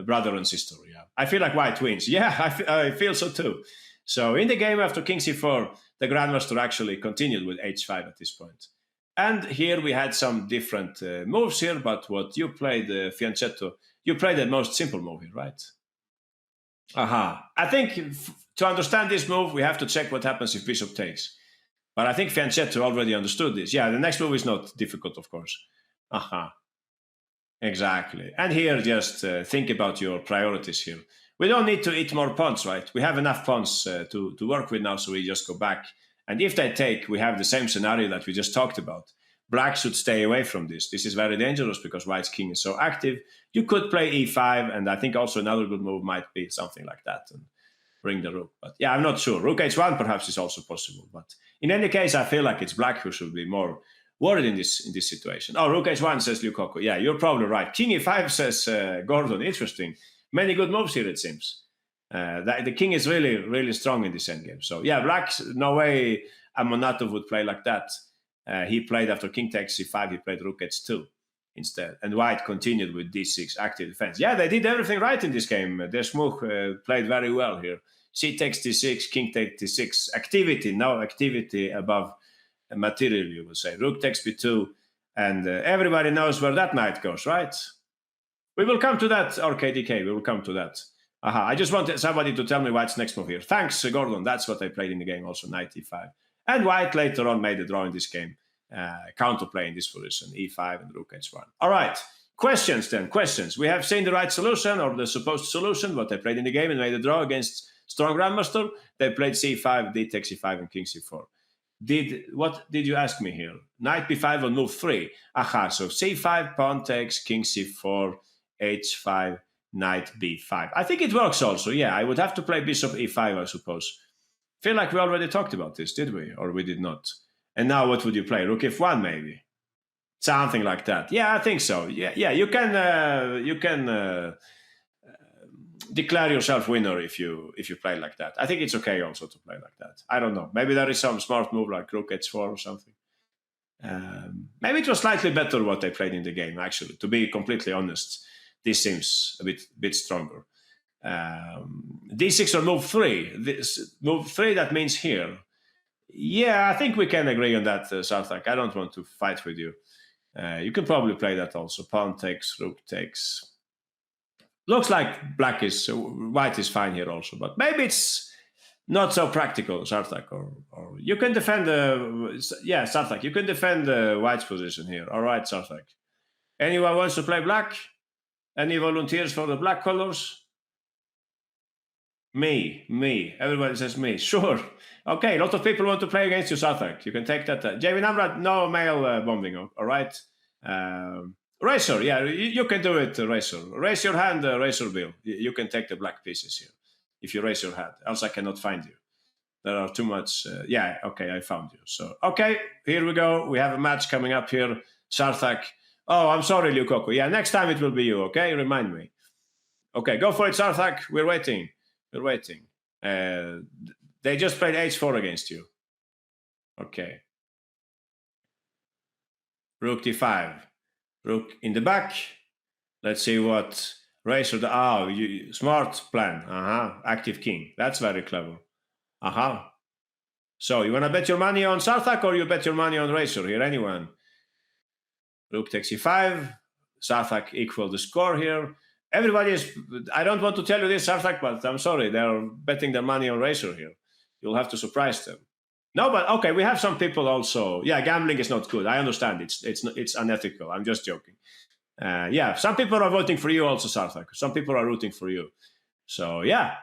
brother and sister, yeah. I feel like white wins. Yeah, I feel so too. So in the game after king c4, the grandmaster actually continued with h5 at this point. And here we had some different moves here, but what you played, Fianchetto, you played the most simple move here, right? I think to understand this move, we have to check what happens if bishop takes. But I think Fianchetto already understood this. Yeah, the next move is not difficult, of course. Exactly. And here, just think about your priorities here. We don't need to eat more pawns, right? We have enough pawns to work with now, so we just go back. And if they take, we have the same scenario that we just talked about. Black should stay away from this. This is very dangerous because white's king is so active. You could play e5, and I think also another good move might be something like that and bring the rook. But yeah, I'm not sure. Rook h1 perhaps is also possible. But in any case, I feel like it's black who should be more worried in this situation. Oh, rook h1 says Lukoko. Yeah, you're probably right. King e5 says Gordon. Interesting. Many good moves here, it seems. The king is really, really strong in this endgame. So yeah, black, no way Amonatov would play like that. He played after king takes c5, he played rook h2 instead. And white continued with d6, active defense. Yeah, they did everything right in this game. Deshmukh played very well here. C takes d6, king takes d6. Activity, no activity above material, you would say. Rook takes b2, and everybody knows where that knight goes, right? We will come to that, RKDK, we will come to that. Aha, I just wanted somebody to tell me white's next move here. Thanks, Gordon. That's what I played in the game also, knight e5. And white later on made a draw in this game. Counterplay in this position, e5 and rook h1. All right, questions then, questions. We have seen the right solution, or the supposed solution, what they played in the game and made a draw against strong grandmaster. They played c5, d takes e5, and king c4. What did you ask me here? Knight b5 on move 3. Aha, so c5, pawn takes, king c4, h5, knight b5. I think it works also. Yeah, I would have to play bishop e5, I suppose. Feel like we already talked about this, did we? Or we did not? And now what would you play? Rook f1 maybe? Something like that. Yeah, I think so. Yeah. You can declare yourself winner if you play like that. I think it's okay also to play like that. I don't know. Maybe there is some smart move like rook h4 or something. Maybe it was slightly better what they played in the game, actually. To be completely honest, this seems a bit stronger. d6 or move 3. Move 3, that means here. Yeah, I think we can agree on that, Sarthak. I don't want to fight with you. You can probably play that also. Pawn takes, rook takes. Looks like white is fine here also, but maybe it's not so practical, Sarthak. Or you can defend Sarthak, you can defend white's position here. All right, Sarthak. Anyone wants to play black? Any volunteers for the black colors? Me. Everybody says me. Sure. Okay, a lot of people want to play against you, Sarthak. You can take that. Jamie Namrat, no male bombing, all right? Razor, yeah, you can do it, Razor. Raise your hand, Razor Bill. You can take the black pieces here, if you raise your hand. Else I cannot find you. There are too much. Yeah, okay, I found you. So, okay, here we go. We have a match coming up here. Sarthak. Oh, I'm sorry, Lukaku. Yeah, next time it will be you, okay? Remind me. Okay, go for it, Sarthak. We're waiting. They just played h4 against you. Okay. Rook d5. Rook in the back. Let's see what Razor. Smart plan. Active king. That's very clever. So you want to bet your money on Sarthak or you bet your money on Razor here? Anyone? Rook takes e5. Sarthak equal the score here. Everybody is. I don't want to tell you this, Sarthak, but I'm sorry. They're betting their money on Razor here. You'll have to surprise them. No, but okay, we have some people also. Yeah, gambling is not good. I understand. It's unethical. I'm just joking. Some people are voting for you also, Sarthak. Some people are rooting for you. So yeah,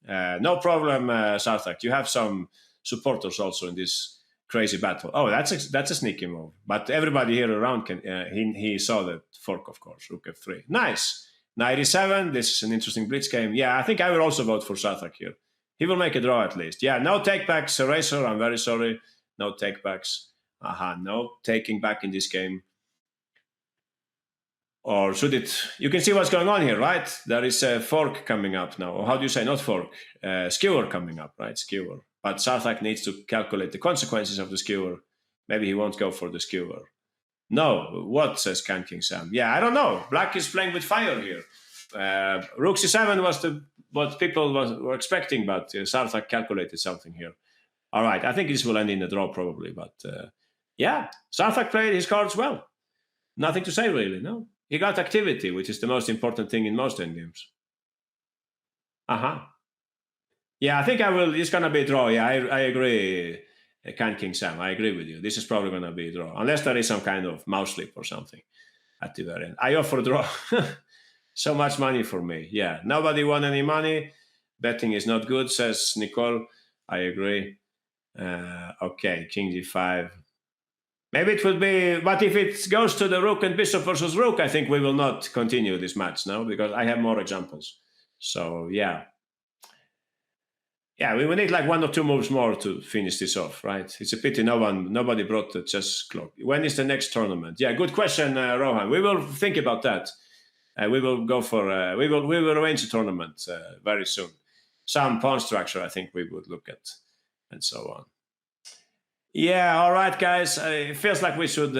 no problem, Sarthak. You have some supporters also in this crazy battle. Oh, that's a sneaky move. But everybody here around can. He saw the fork, of course. Rook f3. Nice. Knight e7. This is an interesting blitz game. Yeah, I think I will also vote for Sarthak here. He will make a draw at least. Yeah, no takebacks, Razor. I'm very sorry. No takebacks. No taking back in this game. Or should it? You can see what's going on here, right? There is a fork coming up now. Or how do you say? Not fork. Skewer coming up, right? Skewer. But Sarthak needs to calculate the consequences of the skewer. Maybe he won't go for the skewer. No. What, says Can King Sam? Yeah, I don't know. Black is playing with fire here. Rook c7 was what people were expecting, but Sarthak calculated something here. All right, I think this will end in a draw probably, but Sarthak played his cards well. Nothing to say really, no? He got activity, which is the most important thing in most endgames. Yeah, I think I will. It's going to be a draw. Yeah, I agree, Can King Sam. I agree with you. This is probably going to be a draw, unless there is some kind of mouse slip or something at the very end. I offer a draw. So much money for me. Yeah, nobody won any money. Betting is not good, says Nicole. I agree. Okay, king d5. Maybe it would be, but if it goes to the rook and bishop versus rook, I think we will not continue this match now because I have more examples. So yeah, we will need like 1 or 2 moves more to finish this off, right? It's a pity nobody brought the chess clock. When is the next tournament? Yeah, good question, Rohan. We will think about that. We will go for. We will arrange a tournament very soon. Some pawn structure, I think we would look at, and so on. Yeah, all right, guys. It feels like we should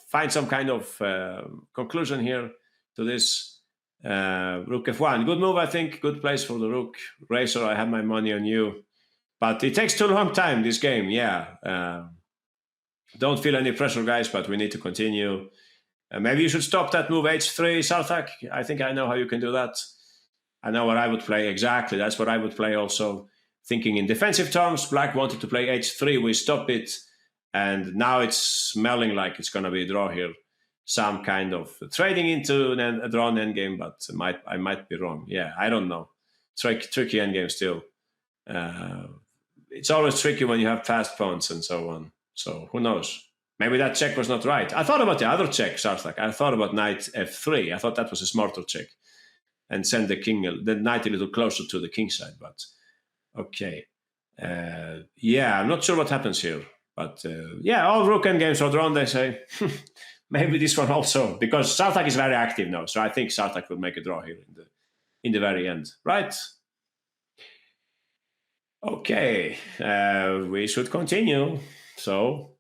find some kind of conclusion here to this. Rook f1, good move, I think. Good place for the rook. Razor, I have my money on you, but it takes too long time this game. Yeah, don't feel any pressure, guys, but we need to continue. Maybe you should stop that move h3, Sarthak. I think I know how you can do that. I know what I would play exactly. That's what I would play also. Thinking in defensive terms, black wanted to play h3. We stop it. And now it's smelling like it's going to be a draw here. Some kind of trading into a drawn endgame, but I might be wrong. Yeah, I don't know. Tricky endgame still. It's always tricky when you have fast pawns and so on. So who knows? Maybe that check was not right. I thought about the other check, Sarthak. I thought about knight f3. I thought that was a smarter check. And send the knight a little closer to the king side. But okay. Yeah, I'm not sure what happens here. But yeah, all rook endgames are drawn, they say. Maybe this one also, because Sarthak is very active now. So I think Sarthak will make a draw here in the very end, right? Okay, we should continue. So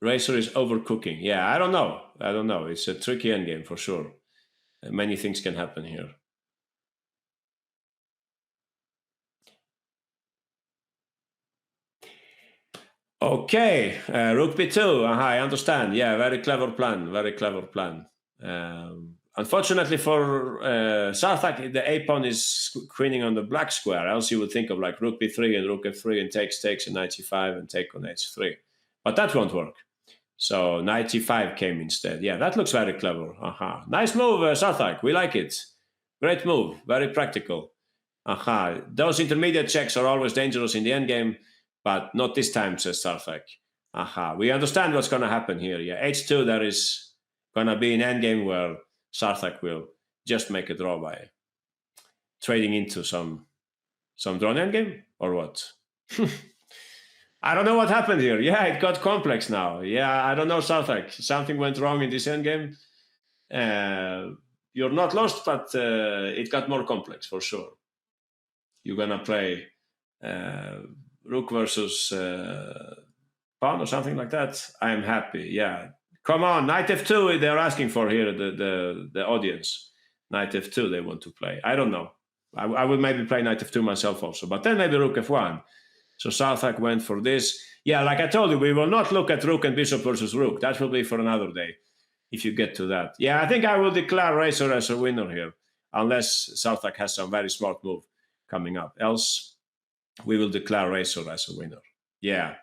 Racer is overcooking. Yeah, I don't know. It's a tricky endgame for sure. Many things can happen here. Okay, rook b2. I understand. Yeah, very clever plan. Very clever plan. Unfortunately for Sarthak, the a pawn is queening on the black square. Else you would think of like rook b3 and rook f3 and takes and knight c5 and take on h3. But that won't work. So knight c5 came instead. Yeah, that looks very clever. Nice move, Sarthak. We like it. Great move. Very practical. Those intermediate checks are always dangerous in the endgame. But not this time, says Sarthak. We understand what's going to happen here. Yeah, h2, there is going to be an endgame where Sarthak will just make a draw by trading into some drawn endgame, or what? I don't know what happened here. Yeah, it got complex now. Yeah, I don't know, Sarthak. Something went wrong in this endgame. You're not lost, but it got more complex for sure. You're going to play... rook versus pawn or something like that. I am happy. Yeah, come on, knight f2. They're asking for here the audience. Knight f2 they want to play. I don't know. I would maybe play knight f2 myself also, but then maybe rook f1. So Sarthak went for this. Yeah, like I told you, we will not look at rook and bishop versus rook. That will be for another day, if you get to that. Yeah, I think I will declare Racer as a winner here, unless Sarthak has some very smart move coming up. Else, we will declare Racer as a winner. Yeah,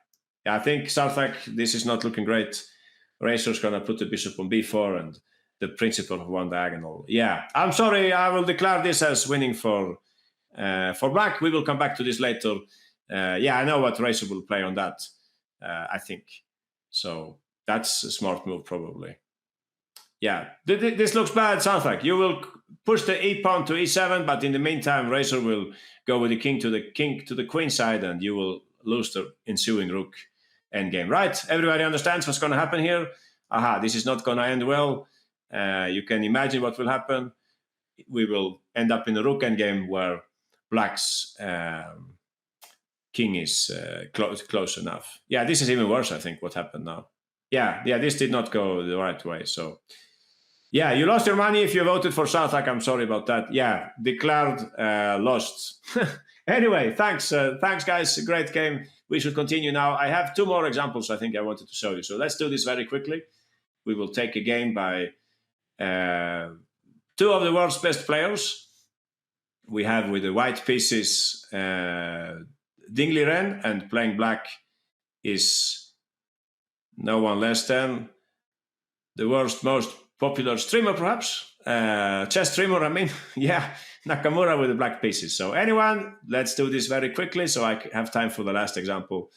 I think Sarthak, this is not looking great. Racer's going to put the bishop on b4 and the principle of one diagonal. Yeah, I'm sorry, I will declare this as winning for black. We will come back to this later. Yeah, I know what Racer will play on that, I think. So that's a smart move, probably. Yeah, this looks bad, Sarthak. You will push the e pawn to e7, but in the meantime, Racer will go with the king to the queen side, and you will lose the ensuing rook endgame. Right? Everybody understands what's going to happen here. This is not going to end well. You can imagine what will happen. We will end up in a rook endgame where black's king is close enough. Yeah, this is even worse, I think, what happened now. Yeah, this did not go the right way. So, yeah, you lost your money if you voted for Sarthak. I'm sorry about that. Yeah, declared lost. Anyway, thanks, guys. Great game. We should continue now. I have two more examples I think I wanted to show you. So let's do this very quickly. We will take a game by two of the world's best players. We have with the white pieces Dingley Ren, and playing black is no one less than the world's most popular streamer, perhaps. Chess streamer, I mean. Yeah, Nakamura with the black pieces. So anyone, let's do this very quickly so I have time for the last example.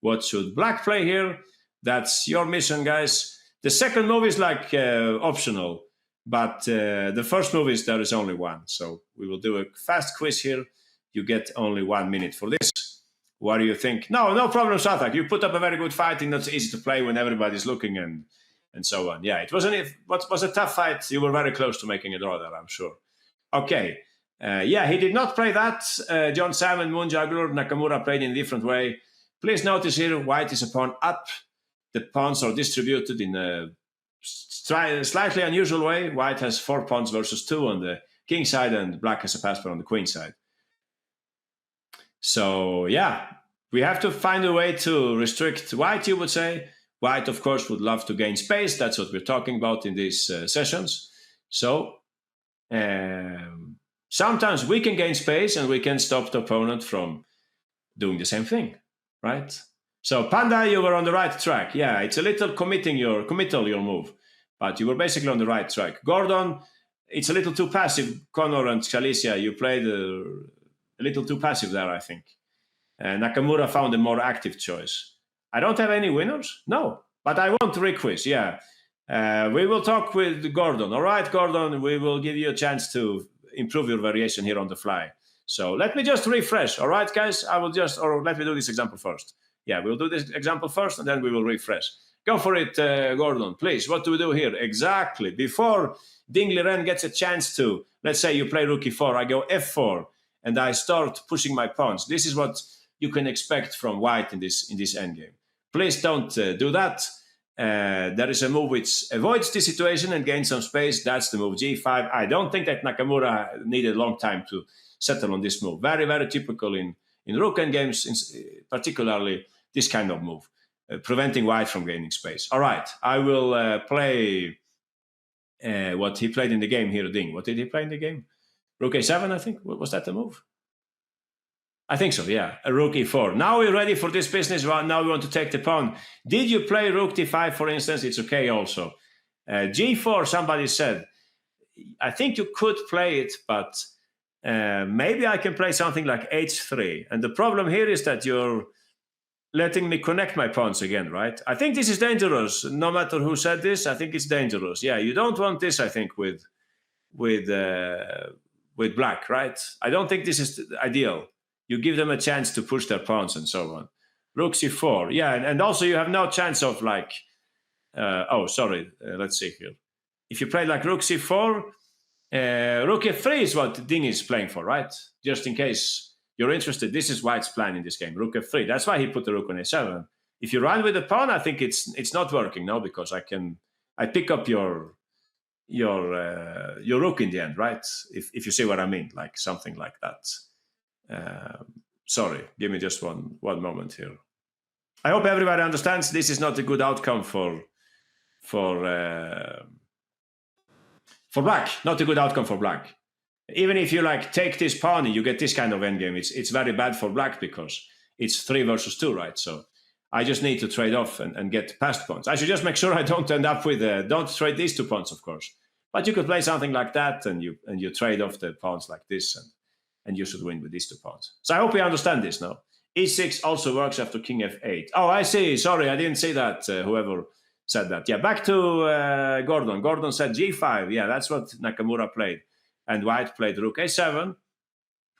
What should black play here? That's your mission, guys. The second move is like optional, but the first move is there is only one. So we will do a fast quiz here. You get only 1 minute for this. What do you think? No problem, Sarthak. You put up a very good fight, and it's easy to play when everybody's looking and so on. Yeah, it was a tough fight. You were very close to making a draw there, I'm sure. Okay. Yeah, he did not play that. John Sam and Moon Juggler, Nakamura played in a different way. Please notice here, white is a pawn up. The pawns are distributed in a slightly unusual way. White has 4 pawns versus 2 on the king side, and black has a pass pawn on the queen side. So, yeah, we have to find a way to restrict white, you would say. White, of course, would love to gain space. That's what we're talking about in these sessions. So sometimes we can gain space and we can stop the opponent from doing the same thing, right? So Panda, you were on the right track. Yeah, it's a little committal your move, but you were basically on the right track. Gordon, it's a little too passive. Connor and Chalicia, you played a little too passive there, I think. Nakamura found a more active choice. I don't have any winners, no, but I want requiz. Yeah, we will talk with Gordon. All right, Gordon, we will give you a chance to improve your variation here on the fly. So let me just refresh. All right, guys, or let me do this example first. Yeah, we'll do this example first and then we will refresh. Go for it, Gordon, please. What do we do here? Exactly. Before Dingley Ren gets a chance to, let's say you play rook e4, I go f4, and I start pushing my pawns. This is what you can expect from white in this endgame. Please don't do that. There is a move which avoids this situation and gains some space. That's the move g5. I don't think that Nakamura needed a long time to settle on this move. Very, very typical in rook endgames, particularly this kind of move, preventing white from gaining space. All right, I will play what he played in the game here, Ding. What did he play in the game? Rook a7, I think. Was that the move? I think so, yeah. A rook e4. Now we're ready for this business. Now we want to take the pawn. Did you play rook d5, for instance? It's okay also. g4, somebody said. I think you could play it, but maybe I can play something like h3. And the problem here is that you're letting me connect my pawns again, right? I think this is dangerous. No matter who said this, I think it's dangerous. Yeah, you don't want this, I think, with black, right? I don't think this is ideal. You give them a chance to push their pawns and so on. Rook c4, yeah, and also you have no chance of like, let's see here. If you play like rook c4, rook f3 is what Ding is playing for, right? Just in case you're interested, this is White's plan in this game, rook f3. That's why he put the rook on a7. If you run with the pawn, I think it's not working, no, because I pick up your rook in the end, right? If you see what I mean, like something like that. Sorry, give me just one moment here. I hope everybody understands this is not a good outcome for black. Not a good outcome for black. Even if you like take this pawn and you get this kind of endgame, it's very bad for black because it's 3 versus 2, right? So I just need to trade off and get past pawns. I should just make sure I don't end up with don't trade these 2 pawns, of course. But you could play something like that and you trade off the pawns like this and you should win with these 2 pawns. So I hope you understand this now. e6 also works after king f8. Oh, I see. Sorry, I didn't see that, whoever said that. Yeah, back to Gordon. Gordon said g5. Yeah, that's what Nakamura played. And White played rook a7.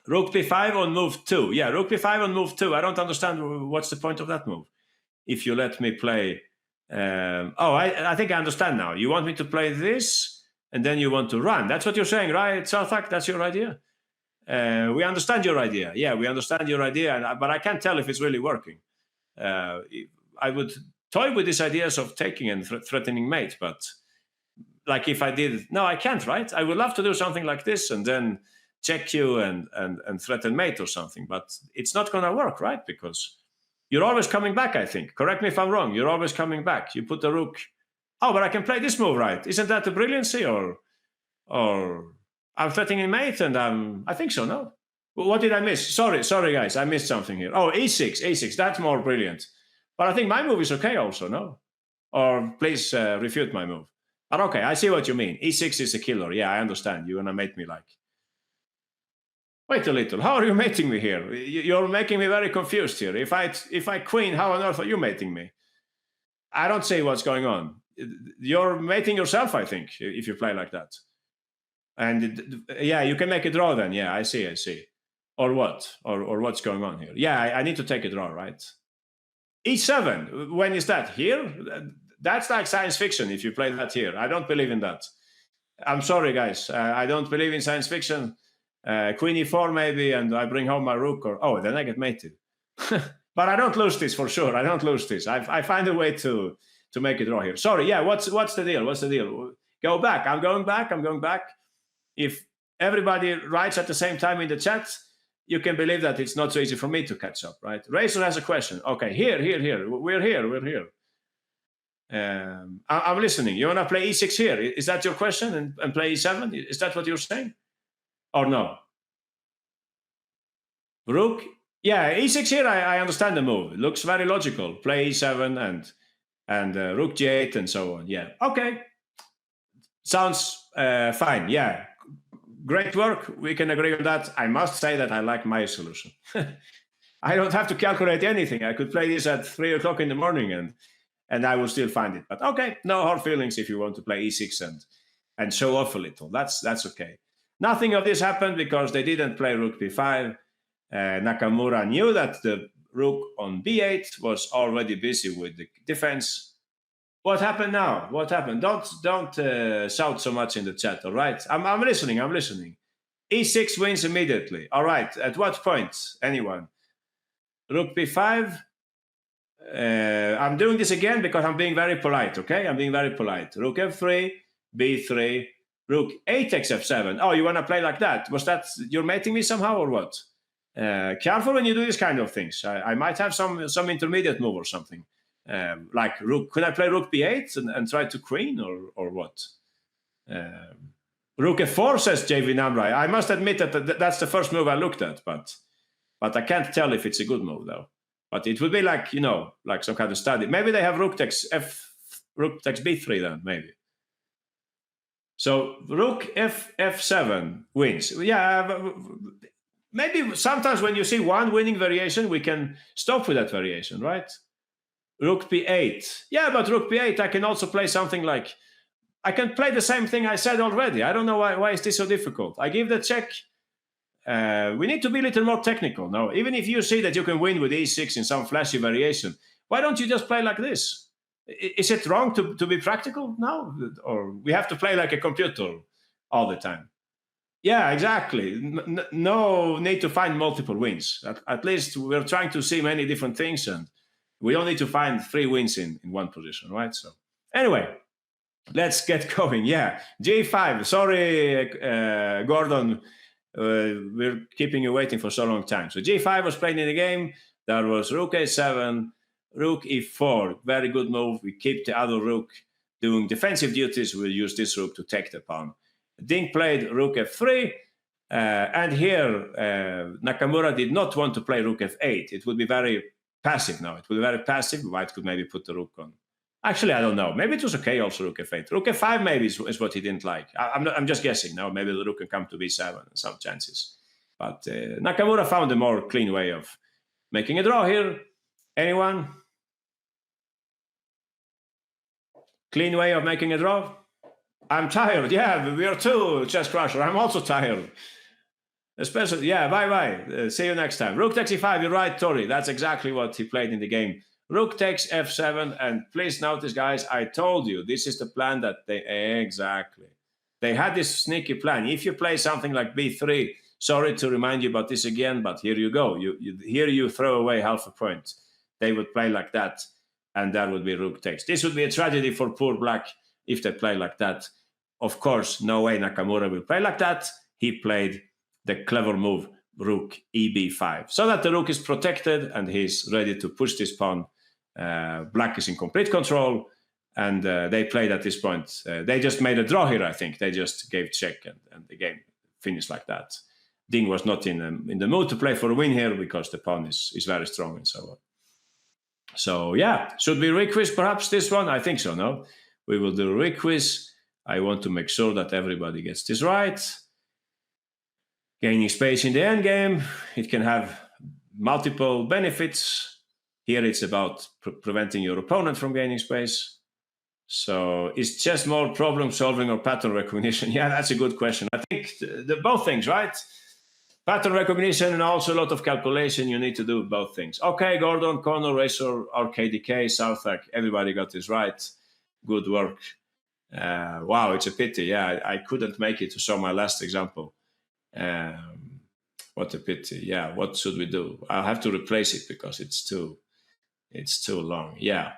Rook b5 on move 2. Yeah, rook b5 on move 2. I don't understand what's the point of that move. If you let me play... I think I understand now. You want me to play this, and then you want to run. That's what you're saying, right, Sarthak? That's your idea? We understand your idea. Yeah, we understand your idea, but I can't tell if it's really working. I would toy with these ideas of taking and threatening mate, but like if I did, no, I can't, right? I would love to do something like this and then check you and threaten mate or something, but it's not going to work, right? Because you're always coming back, I think. Correct me if I'm wrong. You're always coming back. You put the rook. Oh, but I can play this move, right? Isn't that a brilliancy or I'm threatening mate and I think so, no? What did I miss? Sorry, guys. I missed something here. Oh, e6. That's more brilliant. But I think my move is okay also, no? Or please refute my move. But okay, I see what you mean. e6 is a killer. Yeah, I understand. You're going to mate me like. Wait a little. How are you mating me here? You're making me very confused here. If I queen, how on earth are you mating me? I don't see what's going on. You're mating yourself, I think, if you play like that. And yeah, you can make a draw then. Yeah, I see. Or what? Or what's going on here? Yeah, I need to take a draw, right? e7. When is that? Here? That's like science fiction if you play that here. I don't believe in that. I'm sorry, guys. I don't believe in science fiction. Queen e4 maybe, and I bring home my rook, then I get mated. But I don't lose this for sure. I don't lose this. I find a way to make a draw here. Sorry, yeah, what's the deal? What's the deal? Go back. I'm going back. If everybody writes at the same time in the chat, you can believe that it's not so easy for me to catch up, right? Razor has a question. Okay, here. We're here. I'm listening. You want to play e6 here? Is that your question? And play e7? Is that what you're saying? Or no? Rook? Yeah, e6 here, I understand the move. It looks very logical. Play e7 and rook g8 and so on. Yeah, okay. Sounds fine. Yeah, great work. We can agree on that. I must say that I like my solution. I don't have to calculate anything. I could play this at 3 o'clock in the morning and I will still find it. But okay, no hard feelings if you want to play e6 and show off a little. That's okay. Nothing of this happened because they didn't play rook b5. Nakamura knew that the rook on b8 was already busy with the defense. What happened now? What happened? Don't shout so much in the chat. All right, I'm listening. I'm listening. e6 wins immediately. All right. At what point? Anyone? Rook b5. I'm doing this again because I'm being very polite. Okay, I'm being very polite. Rook f3, b3, rook 8 takes f7. Oh, you want to play like that? Was that you're mating me somehow or what? Careful when you do these kind of things. I might have some intermediate move or something. Like rook. Could I play rook b8 and try to queen or what? Rook f4 says JV Namrai. I must admit that that's the first move I looked at, but I can't tell if it's a good move though. But it would be like like some kind of study. Maybe they have rook takes b3 then maybe. So rook f7 wins. Yeah, maybe sometimes when you see one winning variation, we can stop with that variation, right? Rook b8. Yeah, but rook b8, I can also play something like, I can play the same thing I said already. I don't know why is this so difficult. I give the check. We need to be a little more technical now. Even if you see that you can win with e6 in some flashy variation, why don't you just play like this? Is it wrong to be practical now? Or we have to play like a computer all the time? Yeah, exactly. No need to find multiple wins. At least we're trying to see many different things, and we only need to find 3 wins in one position, right? So anyway, let's get going. Yeah, G5. Sorry, Gordon. We're keeping you waiting for so long time. So G5 was played in the game. There was rook a7, rook e4. Very good move. We keep the other rook doing defensive duties. We'll use this rook to take the pawn. Ding played rook f3. And here, Nakamura did not want to play rook f8. It would be very passive now. It would be very passive. White could maybe put the rook on. Actually, I don't know. Maybe it was okay also, rook f8. Rook f5 maybe is what he didn't like. I'm just guessing. No, maybe the rook can come to b7 in some chances. But Nakamura found a more clean way of making a draw here. Anyone? Clean way of making a draw? I'm tired. Yeah, we are too, Chess Crusher. I'm also tired. Especially, yeah, bye-bye. See you next time. Rook takes e5. You're right, Tori. That's exactly what he played in the game. Rook takes f7, and please notice, guys, I told you, this is the plan that they had this sneaky plan. If you play something like b3, sorry to remind you about this again, but here you go. Here you throw away half a point. They would play like that, and that would be rook takes. This would be a tragedy for poor black if they play like that. Of course, no way Nakamura will play like that. He played the clever move, rook eb5, so that the rook is protected and he's ready to push this pawn. Black is in complete control, and they played at this point. They just made a draw here, I think. They just gave check, and the game finished like that. Ding was not in the mood to play for a win here because the pawn is very strong and so on. So yeah, should we requiz perhaps this one? I think so, no? We will do a requiz. I want to make sure that everybody gets this right. Gaining space in the endgame, it can have multiple benefits. Here it's about preventing your opponent from gaining space. So is chess more problem solving or pattern recognition? Yeah, that's a good question. I think both things, right? Pattern recognition and also a lot of calculation. You need to do both things. Okay, Gordon, Connor, Racer, RKDK, Southak, everybody got this right. Good work. Wow, it's a pity. Yeah, I couldn't make it to show my last example. What a pity. Yeah, what should we do? I'll have to replace it because it's too long. Yeah.